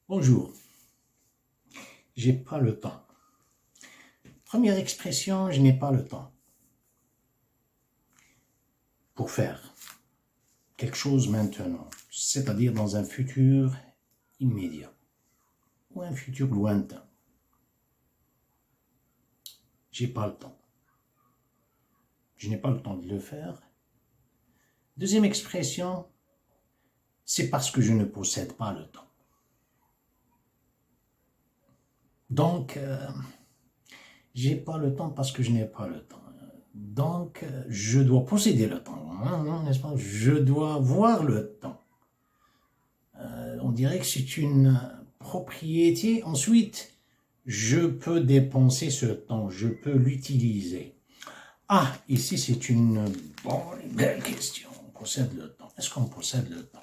Bonjour, j'ai pas le temps. Première expression, je n'ai pas le temps. Pour faire quelque chose maintenant, c'est-à-dire dans un futur immédiat ou un futur lointain. J'ai pas le temps. Je n'ai pas le temps de le faire. Deuxième expression, c'est parce que je ne possède pas le temps. Donc, j'ai pas le temps parce que je n'ai pas le temps. Donc, je dois posséder le temps, n'est-ce pas? Je dois voir le temps. On dirait que c'est une propriété. Ensuite, je peux dépenser ce temps, je peux l'utiliser. Ah, ici, c'est une bonne, belle question. On possède le temps. Est-ce qu'on possède le temps?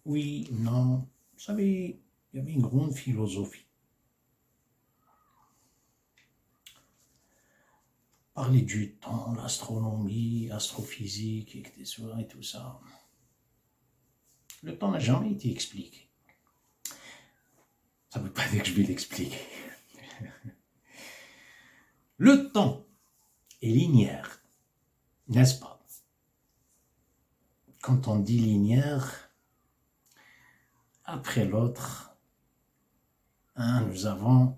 Oui, non. Vous savez, il y avait une grande philosophie. Parler du temps, l'astronomie, l'astrophysique, et tout ça. Le temps n'a jamais été expliqué. Ça ne veut pas dire que je vais l'expliquer. Le temps est linéaire, n'est-ce pas? Quand on dit linéaire, après l'autre, nous avons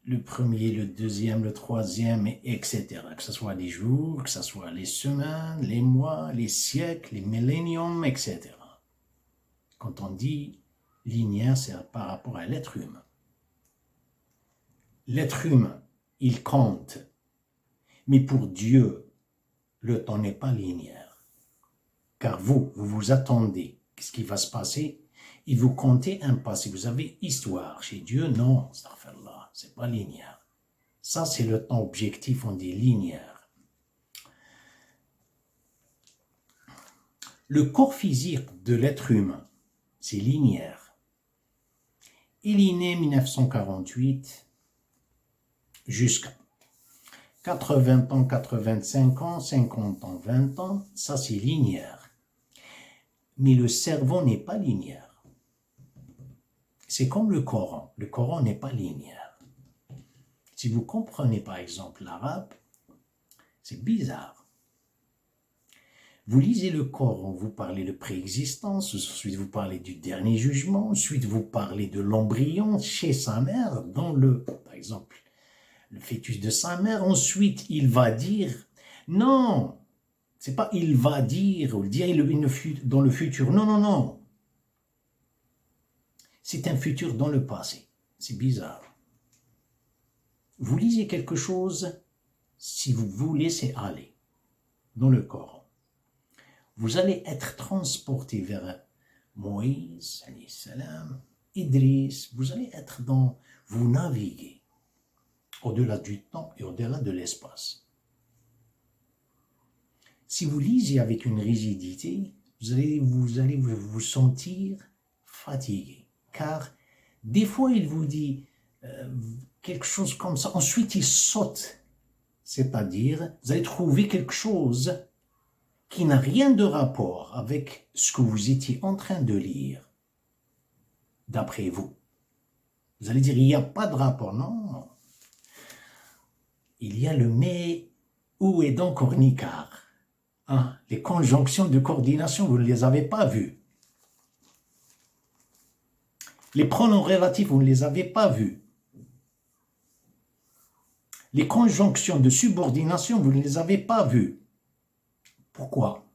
le premier, le deuxième, le troisième, etc. Que ce soit les jours, que ce soit les semaines, les mois, les siècles, les milléniums, etc. Quand on dit linéaire, c'est par rapport à l'être humain. L'être humain, il compte. Mais pour Dieu, le temps n'est pas linéaire. Car vous vous attendez. Qu'est-ce qui va se passer? Et vous comptez un passé. Vous avez histoire. Chez Dieu, non. C'est pas linéaire. Ça, c'est le temps objectif, on dit linéaire. Le corps physique de l'être humain, c'est linéaire. Il est né en 1948 jusqu'à 80 ans, 85 ans, 50 ans, 20 ans, ça c'est linéaire. Mais le cerveau n'est pas linéaire. C'est comme le Coran. Le Coran n'est pas linéaire. Si vous comprenez par exemple l'arabe, c'est bizarre. Vous lisez le Coran, vous parlez de préexistence, ensuite vous parlez du dernier jugement, ensuite vous parlez de l'embryon chez sa mère, par exemple, le fœtus de sa mère, ensuite il va dire, non, c'est pas il va dire, ou dire dans le futur, non. C'est un futur dans le passé, c'est bizarre. Vous lisez quelque chose, si vous vous laissez aller dans le Coran, vous allez être transporté vers Moïse, salam, Idriss, vous allez être vous naviguez au-delà du temps et au-delà de l'espace. Si vous lisez avec une rigidité, vous allez vous sentir fatigué, car des fois il vous dit quelque chose comme ça, ensuite il saute, c'est-à-dire vous allez trouver quelque chose qui n'a rien de rapport avec ce que vous étiez en train de lire, d'après vous. Vous allez dire, il n'y a pas de rapport. Non. Il y a le mais, où est donc ornicar? Les conjonctions de coordination, vous ne les avez pas vues. Les pronoms relatifs, vous ne les avez pas vus. Les conjonctions de subordination, vous ne les avez pas vues. Pourquoi?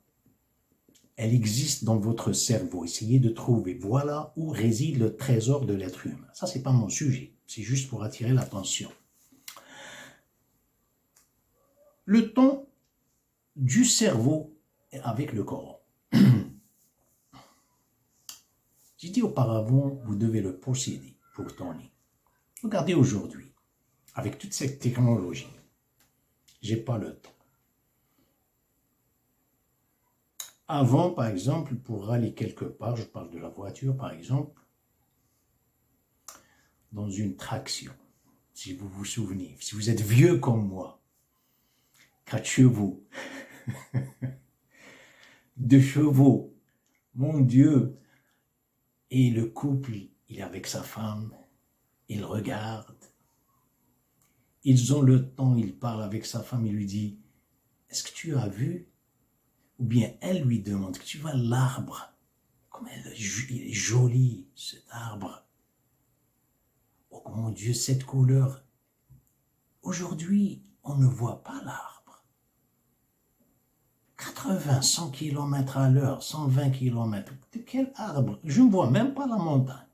Elle existe dans votre cerveau. Essayez de trouver. Voilà où réside le trésor de l'être humain. Ça, ce n'est pas mon sujet. C'est juste pour attirer l'attention. Le temps du cerveau avec le corps. J'ai dit auparavant, vous devez le posséder pour tourner. Regardez aujourd'hui, avec toute cette technologie, j'ai pas le temps. Avant, par exemple, pour aller quelque part, je parle de la voiture, par exemple, dans une traction, si vous vous souvenez, si vous êtes vieux comme moi, 4 chevaux, 2 chevaux, mon Dieu, Et le couple, il est avec sa femme, il regarde. Ils ont le temps, il parle avec sa femme, il lui dit, est-ce que tu as vu? Ou bien elle lui demande, que tu vois l'arbre? Comme il est joli, cet arbre. Oh mon Dieu, cette couleur. Aujourd'hui, on ne voit pas l'arbre. 80, 100 km à l'heure, 120 km. De quel arbre? Je ne vois même pas la montagne.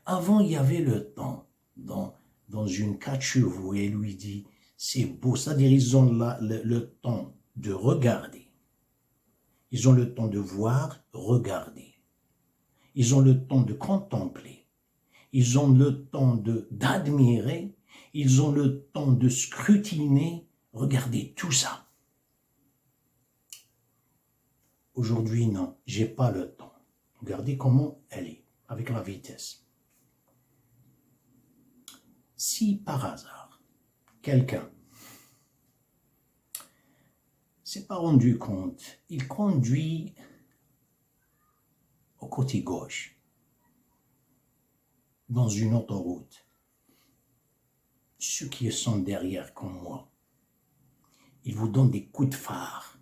Avant, il y avait le temps dans une 4 chevaux et elle lui dit, c'est beau, c'est-à-dire ils ont le temps de regarder. Ils ont le temps de voir, regarder. Ils ont le temps de contempler. Ils ont le temps d'admirer. Ils ont le temps de scrutiner. Regardez tout ça. Aujourd'hui, non, j'ai pas le temps. Regardez comment elle est, avec la vitesse. Si par hasard, quelqu'un s'est pas rendu compte, il conduit au côté gauche, dans une autoroute. Ceux qui sont derrière comme moi, ils vous donnent des coups de phare.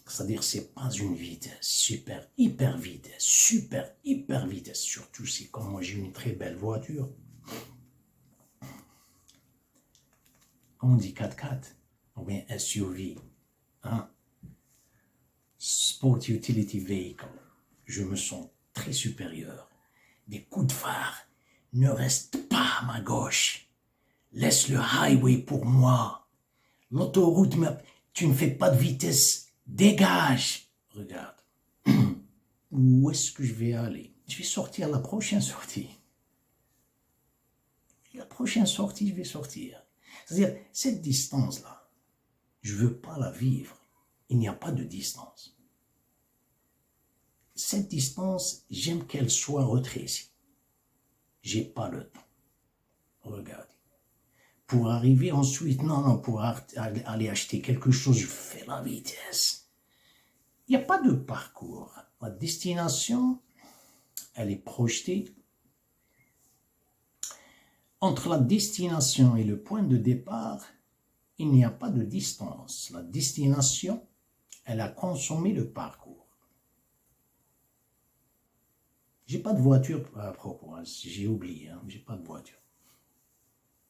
C'est-à-dire, c'est pas une vitesse, super, hyper vitesse, surtout si comme moi j'ai une très belle voiture. On dit 4x4, ou bien SUV, hein? Sport Utility Vehicle. Je me sens très supérieur. Des coups de phare. Ne reste pas à ma gauche. Laisse le highway pour moi. L'autoroute, tu ne fais pas de vitesse. Dégage. Regarde. Où est-ce que je vais aller? Je vais sortir à la prochaine sortie. La prochaine sortie, je vais sortir. C'est-à-dire, cette distance-là, je ne veux pas la vivre. Il n'y a pas de distance. Cette distance, j'aime qu'elle soit retrécie. J'ai pas le temps. Regardez. Pour arriver ensuite, non, pour aller acheter quelque chose, je fais la vitesse. Il n'y a pas de parcours. La destination, elle est projetée. Entre la destination et le point de départ, il n'y a pas de distance. La destination, elle a consommé le parcours. J'ai pas de voiture à propos, hein, j'ai oublié, hein, j'ai pas de voiture.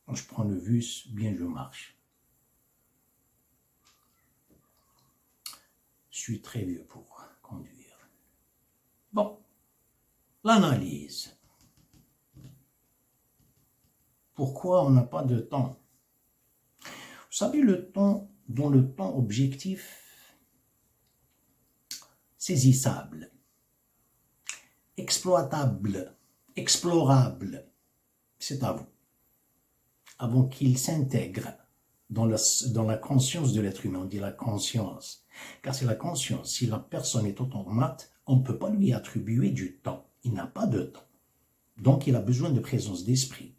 Quand je prends le bus, bien je marche. Je suis très vieux pour conduire. Bon, l'analyse. Pourquoi on n'a pas de temps? Vous savez, le temps, dans le temps objectif, saisissable, exploitable, explorable, c'est à vous. Avant qu'il s'intègre dans la conscience de l'être humain, on dit la conscience. Car c'est la conscience. Si la personne est automate, on ne peut pas lui attribuer du temps. Il n'a pas de temps. Donc, il a besoin de présence d'esprit.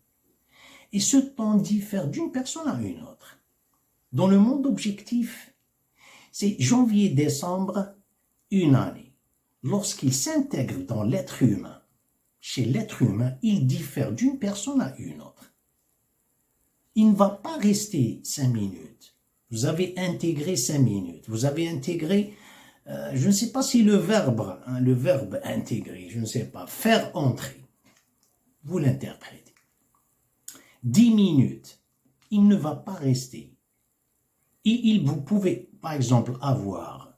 Et ce temps diffère d'une personne à une autre. Dans le monde objectif, c'est janvier-décembre, une année. Lorsqu'il s'intègre dans l'être humain, chez l'être humain, il diffère d'une personne à une autre. Il ne va pas rester 5 minutes. Vous avez intégré 5 minutes. Vous avez intégré, je ne sais pas si le verbe intégrer, je ne sais pas, faire entrer. Vous l'interprétez. 10 minutes. Il ne va pas rester. Vous pouvez, par exemple, avoir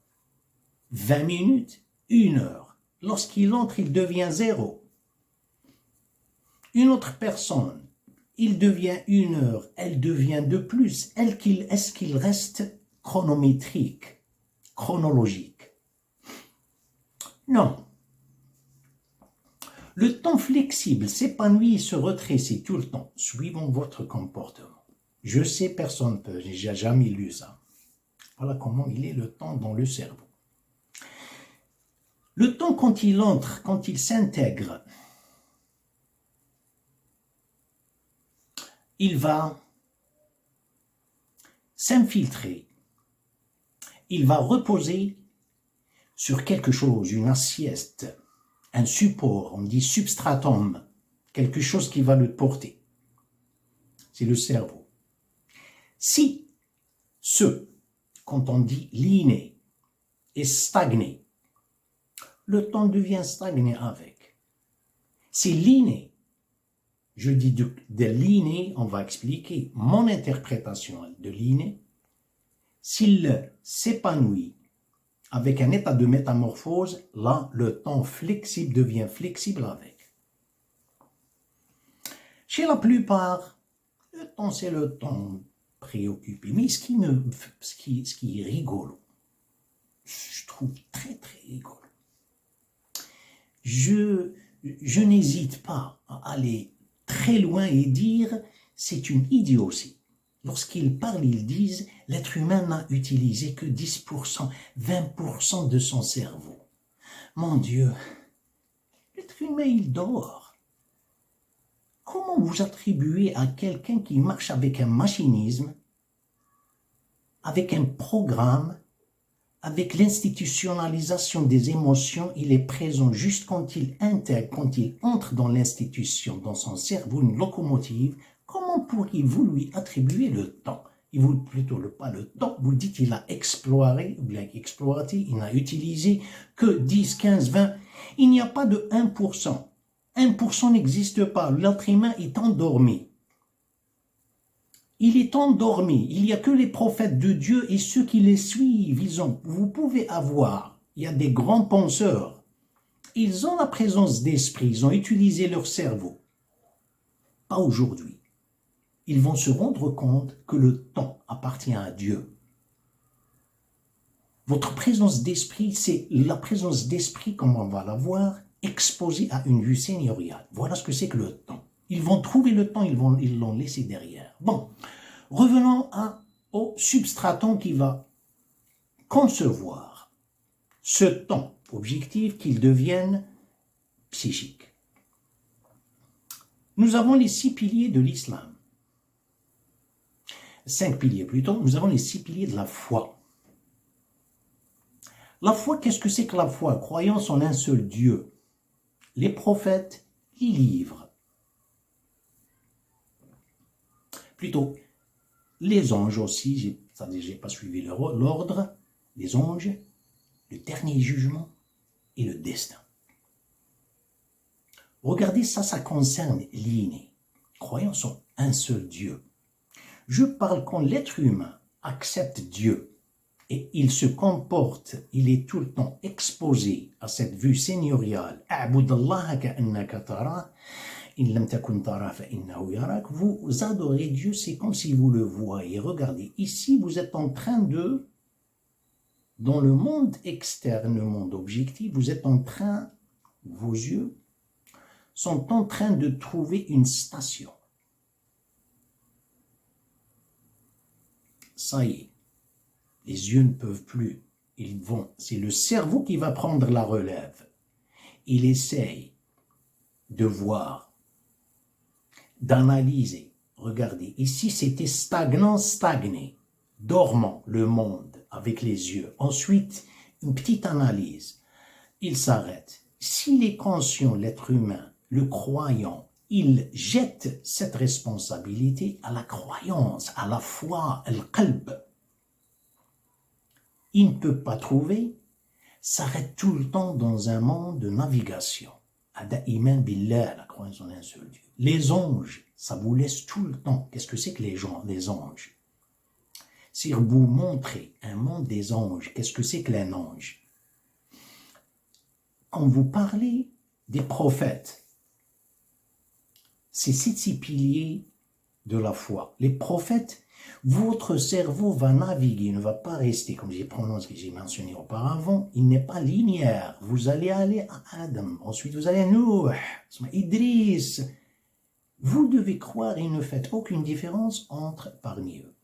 20 minutes, 1 heure. Lorsqu'il entre, il devient 0. Une autre personne, il devient 1 heure, elle devient de plus. Est-ce qu'il reste chronométrique, chronologique? Non. Le temps flexible s'épanouit et se rétrécit tout le temps, suivant votre comportement. Je sais, personne ne peut, j'ai jamais lu ça. Voilà comment il est le temps dans le cerveau. Le temps quand il entre, quand il s'intègre, il va s'infiltrer, il va reposer sur quelque chose, une assiette, un support, on dit substratum, quelque chose qui va le porter. C'est le cerveau. Si quand on dit liné, est stagné, le temps devient stagné avec. C'est liné. Je dis de liné, on va expliquer mon interprétation de liné. S'il s'épanouit avec un état de métamorphose, là, le temps flexible devient flexible avec. Chez la plupart, le temps, c'est le temps préoccupé. Mais ce qui est rigolo, je trouve très, très rigolo, je n'hésite pas à aller très loin et dire c'est une idiotie. Lorsqu'ils parlent, ils disent l'être humain n'a utilisé que 10%, 20% de son cerveau. Mon Dieu, l'être humain, il dort. Comment vous attribuez à quelqu'un qui marche avec un machinisme, avec un programme, avec l'institutionnalisation des émotions, il est présent juste quand il intègre, quand il entre dans l'institution, dans son cerveau, une locomotive. Comment pourriez-vous lui attribuer le temps? Il vous plutôt pas le temps, vous dites qu'il a exploré, il n'a utilisé que 10, 15, 20. Il n'y a pas de 1%. 1% n'existe pas. L'être humain est endormi. Il est endormi. Il n'y a que les prophètes de Dieu et ceux qui les suivent. Vous pouvez avoir, il y a des grands penseurs. Ils ont la présence d'esprit, ils ont utilisé leur cerveau. Pas aujourd'hui. Ils vont se rendre compte que le temps appartient à Dieu. Votre présence d'esprit, c'est la présence d'esprit, comme on va la voir, exposée à une vue seigneuriale. Voilà ce que c'est que le temps. Ils vont trouver le temps, ils l'ont laissé derrière. Bon, revenons au substratum qui va concevoir ce temps objectif qu'il devienne psychique. Nous avons les 6 piliers de l'islam. 5 piliers plutôt, nous avons les 6 piliers de la foi. La foi, qu'est-ce que c'est que la foi? Croyance en un seul Dieu. Les prophètes, les livres. Plutôt, les anges aussi, j'ai pas suivi l'ordre, les anges, le dernier jugement et le destin. Regardez, ça concerne l'inné. Croyance en un seul Dieu. Je parle quand l'être humain accepte Dieu et il se comporte, il est tout le temps exposé à cette vue seigneuriale. Vous adorez Dieu, c'est comme si vous le voyez. Regardez, ici vous êtes en train de, dans le monde externe, le monde objectif, vous êtes en train, vos yeux sont en train de trouver une station. Ça y est, les yeux ne peuvent plus, c'est le cerveau qui va prendre la relève. Il essaye de voir, d'analyser. Regardez, ici c'était stagnant, stagné, dormant le monde avec les yeux. Ensuite, une petite analyse. Il s'arrête. S'il est conscient, l'être humain, le croyant, il jette cette responsabilité à la croyance, à la foi, al-qalb. Il ne peut pas trouver, s'arrête tout le temps dans un monde de navigation. Ada iman billah, la croyance en un seul Dieu. Les anges, ça vous laisse tout le temps. Qu'est-ce que c'est que les anges? Si vous montrez un monde des anges, qu'est-ce que c'est que les anges? Quand vous parlez des prophètes, c'est ces 6 piliers de la foi. Les prophètes, votre cerveau va naviguer, ne va pas rester, comme j'ai mentionné auparavant, il n'est pas linéaire. Vous allez aller à Adam, ensuite vous allez à Nuh, Idriss. Vous devez croire et ne faites aucune différence parmi eux.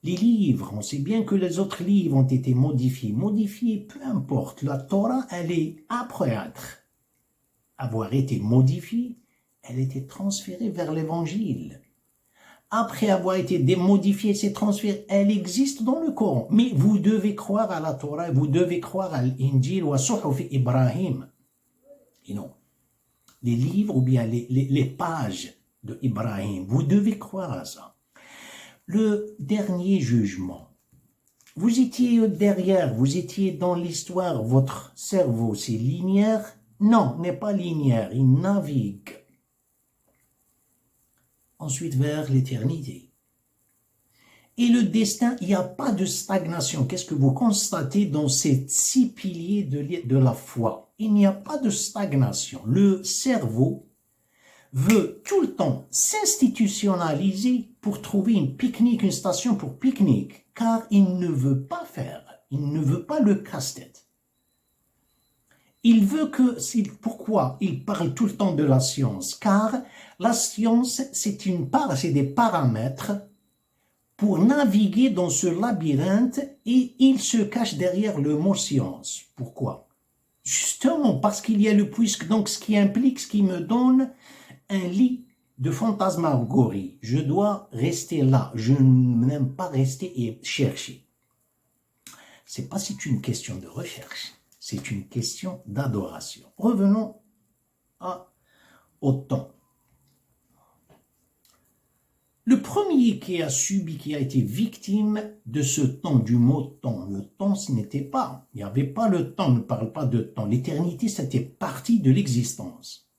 Les livres, on sait bien que les autres livres ont été modifiés. Modifiés, peu importe. La Torah, elle est, après avoir été modifiée, elle était transférée vers l'Évangile. après avoir été modifiée, c'est transféré, elle existe dans le Coran. Mais vous devez croire à la Torah, vous devez croire à l'Injil ou à Suhuf Ibrahim. Et non, les livres ou bien les pages de Ibrahim, vous devez croire à ça. Le dernier jugement, vous étiez derrière, vous étiez dans l'histoire, votre cerveau, c'est linéaire? Non, n'est pas linéaire, il navigue. Ensuite vers l'éternité. Et le destin, il n'y a pas de stagnation. Qu'est-ce que vous constatez dans ces 6 piliers de la foi? Il n'y a pas de stagnation. Le cerveau veut tout le temps s'institutionnaliser pour trouver une pique-nique, une station pour pique-nique, car il ne veut pas faire, il ne veut pas le casse-tête. Il veut que, pourquoi il parle tout le temps de la science? Car la science, c'est des paramètres pour naviguer dans ce labyrinthe et il se cache derrière le mot science. Pourquoi? Justement parce qu'il y a le puisque, donc ce qui implique, ce qui me donne un lit de fantasmagorie. Je dois rester là, je n'aime pas rester et chercher. C'est pas si c'est une question de recherche, c'est une question d'adoration. Revenons au temps. Le premier qui a subi, qui a été victime de ce temps, du mot temps. Le temps, ce n'était pas, il n'y avait pas le temps, on ne parle pas de temps. L'éternité, c'était partie de l'existence.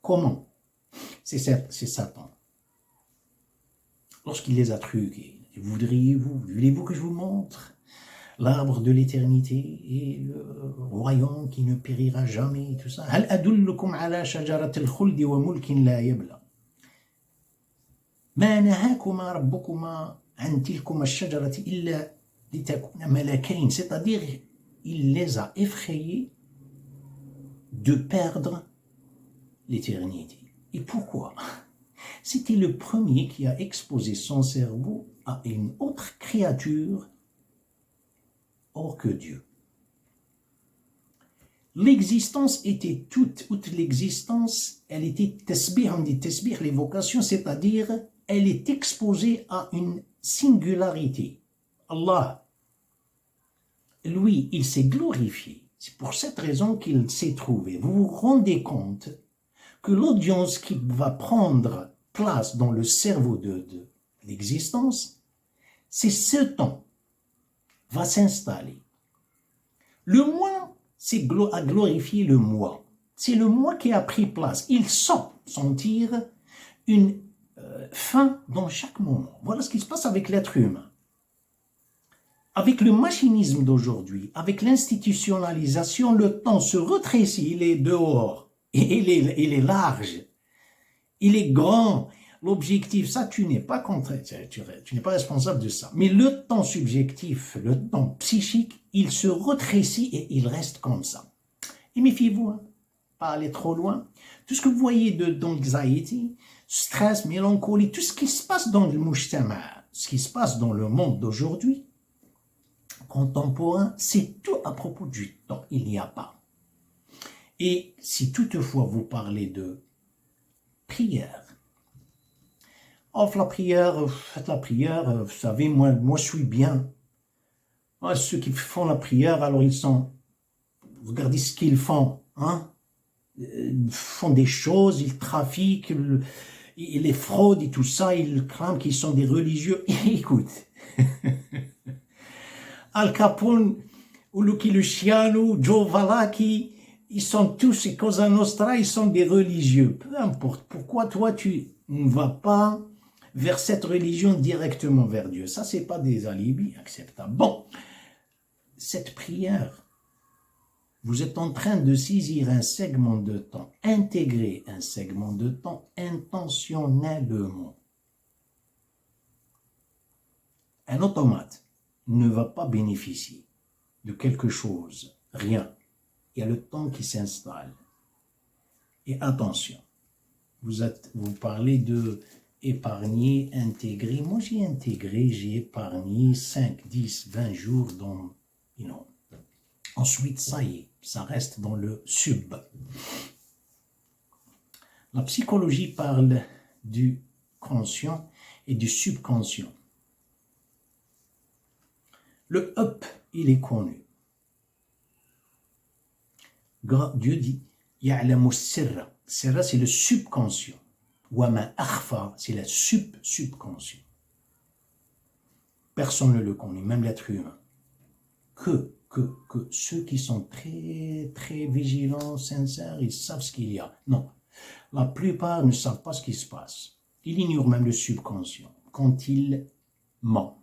Comment? C'est Satan. Lorsqu'il les a truqués, voulez-vous que je vous montre l'arbre de l'éternité et le royaume qui ne périra jamais, tout ça. هل أدلكم على شجرة الخلد وملك لا يبلى ما نهاكما ربكما عن تلكما الشجرة إلا لتكونا ملكين, c'est-à-dire il les a effrayés de perdre l'éternité. Et pourquoi? C'était le premier qui a exposé son cerveau à une autre créature hors que Dieu. L'existence était toute l'existence, elle était tasbih, on dit tasbih, l'évocation, c'est-à-dire elle est exposée à une singularité. Allah, lui, il s'est glorifié. C'est pour cette raison qu'il s'est trouvé. Vous vous rendez compte que l'audience qui va prendre place dans le cerveau de l'existence, c'est ce temps va s'installer. Le moi, c'est à glorifier le moi. C'est le moi qui a pris place. Il sent sentir une fin dans chaque moment. Voilà ce qui se passe avec l'être humain. Avec le machinisme d'aujourd'hui, avec l'institutionnalisation, le temps se rétrécit, il est dehors, et il est large, il est grand. L'objectif, ça, tu n'es pas contre, tu n'es pas responsable de ça. Mais le temps subjectif, le temps psychique, il se rétrécit et il reste comme ça. Et méfiez-vous, hein, pas aller trop loin. Tout ce que vous voyez d'anxiety, stress, mélancolie, tout ce qui se passe dans le mujtama, ce qui se passe dans le monde d'aujourd'hui, contemporain, c'est tout à propos du temps. Il n'y a pas. Et si toutefois vous parlez de prière, offre la prière, faites la prière, vous savez, moi je suis bien. Ceux qui font la prière, alors ils sont, regardez ce qu'ils font, hein? Ils font des choses, ils trafiquent, ils les fraudent et tout ça, ils crament qu'ils sont des religieux. Écoute, Al Capone, ou Lucky Luciano, Joe Valacchi, ils sont tous, et Cosa Nostra, ils sont des religieux. Peu importe, pourquoi toi tu ne vas pas vers cette religion directement vers Dieu? Ça, c'est pas des alibis acceptables. Bon, cette prière, vous êtes en train de saisir un segment de temps, intégrer un segment de temps intentionnellement. Un automate ne va pas bénéficier de quelque chose, rien. Il y a le temps qui s'installe. Et attention, vous parlez de épargner, intégrer. Moi, j'ai intégré, j'ai épargné 5, 10, 20 jours dans, Ensuite, ça y est, ça reste dans le sub. La psychologie parle du conscient et du subconscient. Le up, il est connu. Dieu dit, يعلم السر. Sirra, c'est le subconscient. وما أخفى, c'est le subconscient. Personne ne le connaît, même l'être humain. Que ceux qui sont très, très vigilants, sincères, ils savent ce qu'il y a. Non, la plupart ne savent pas ce qui se passe. Ils ignorent même le subconscient quand ils mentent.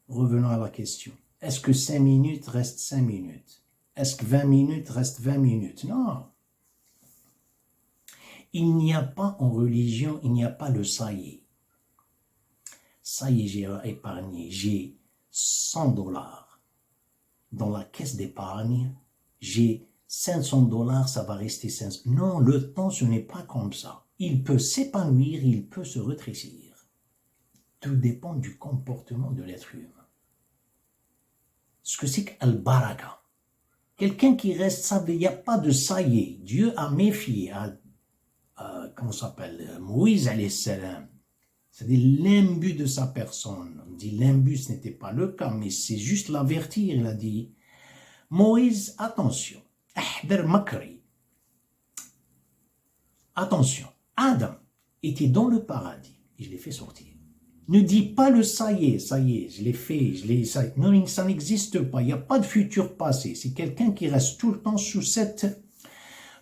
Revenons à la question. Est-ce que 5 minutes restent 5 minutes? Est-ce que 20 minutes restent 20 minutes? Non. Il n'y a pas en religion, il n'y a pas le ça y est. Ça y est, j'ai épargné, j'ai 100 dollars dans la caisse d'épargne, j'ai 500 dollars, ça va rester 500. Non, le temps, ce n'est pas comme ça. Il peut s'épanouir, il peut se rétrécir. Tout dépend du comportement de l'être humain. Ce que c'est qu'al-baraka. Quelqu'un qui reste stable, il n'y a pas de ça y est. Dieu a méfié comment ça s'appelle, Moïse alayhi salam. C'est-à-dire l'imbu de sa personne. On dit l'imbu, ce n'était pas le cas, mais c'est juste l'avertir. Il a dit, Moïse, attention, ahder makri. Attention, Adam était dans le paradis, et je l'ai fait sortir. Ne dis pas le ça y est, je l'ai fait, non, ça n'existe pas, il n'y a pas de futur passé. C'est quelqu'un qui reste tout le temps sous cette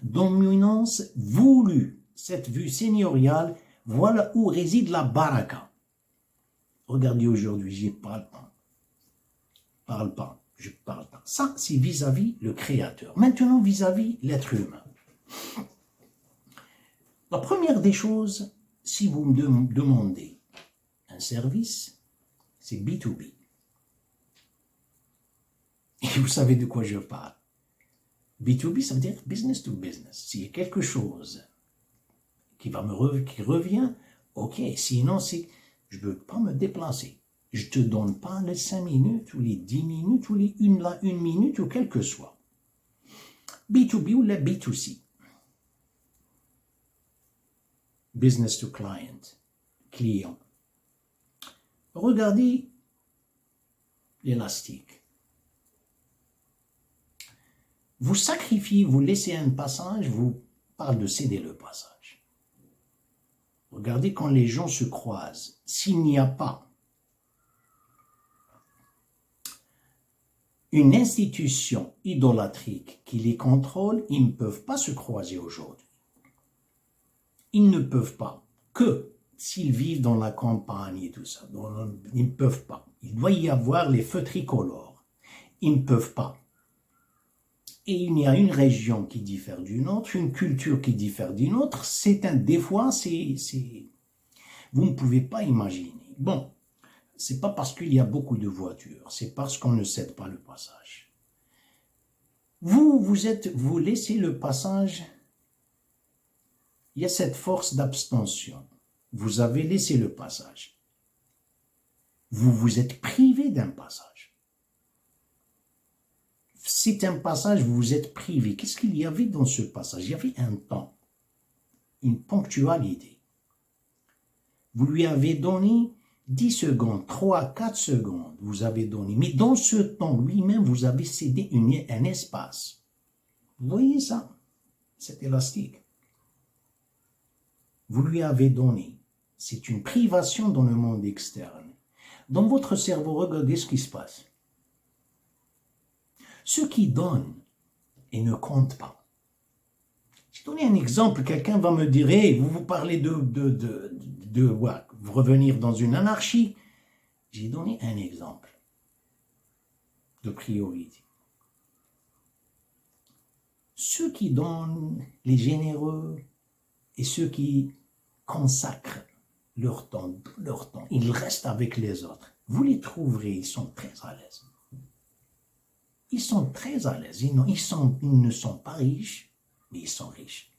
dominance voulue, cette vue seigneuriale. Voilà où réside la baraka. Regardez aujourd'hui, j'y parle pas. Je parle pas. Ça, c'est vis-à-vis le Créateur. Maintenant, vis-à-vis l'être humain. La première des choses, si vous me demandez un service, c'est B2B. Et vous savez de quoi je parle. B2B, ça veut dire business to business. S'il y a quelque chose qui revient, ok, sinon je ne veux pas me déplacer. Je ne te donne pas les 5 minutes ou les 10 minutes ou les 1 minute ou quel que soit. B2B ou la B2C. Business to client, client. Regardez l'élastique. Vous sacrifiez, vous laissez un passage, vous parle de céder le passage. Regardez quand les gens se croisent, s'il n'y a pas une institution idolâtrique qui les contrôle, ils ne peuvent pas se croiser aujourd'hui. Ils ne peuvent pas, que s'ils vivent dans la campagne et tout ça, ils ne peuvent pas. Il doit y avoir les feux tricolores. Ils ne peuvent pas. Et il y a une région qui diffère d'une autre, une culture qui diffère d'une autre. Des fois, vous ne pouvez pas imaginer. Bon, c'est pas parce qu'il y a beaucoup de voitures, c'est parce qu'on ne cède pas le passage. Vous laissez le passage. Il y a cette force d'abstention. Vous avez laissé le passage. Vous vous êtes privé d'un passage. C'est un passage, vous vous êtes privé. Qu'est-ce qu'il y avait dans ce passage? Il y avait un temps, une ponctualité. Vous lui avez donné 10 secondes, 3, 4 secondes, vous avez donné. Mais dans ce temps lui-même, vous avez cédé un espace. Vous voyez ça? C'est élastique. Vous lui avez donné. C'est une privation dans le monde externe. Dans votre cerveau, regardez ce qui se passe. Ceux qui donnent et ne comptent pas. Je vais donner un exemple. Quelqu'un va me dire, hey, vous parlez de vous revenir dans une anarchie. J'ai donné un exemple de priorité. Ceux qui donnent, les généreux, et ceux qui consacrent leur temps, ils restent avec les autres. Vous les trouverez, ils sont très à l'aise. Ils sont très à l'aise. Ils ne sont pas riches, mais ils sont riches.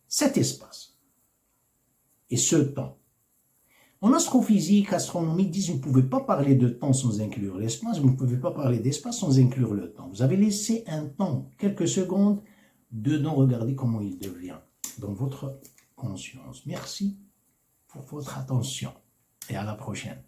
Cet espace et ce temps. En astrophysique, astronomie, disent que vous ne pouvez pas parler de temps sans inclure l'espace, vous ne pouvez pas parler d'espace sans inclure le temps. Vous avez laissé un temps, quelques secondes, dedans, regardez comment il devient dans votre conscience. Merci pour votre attention et à la prochaine.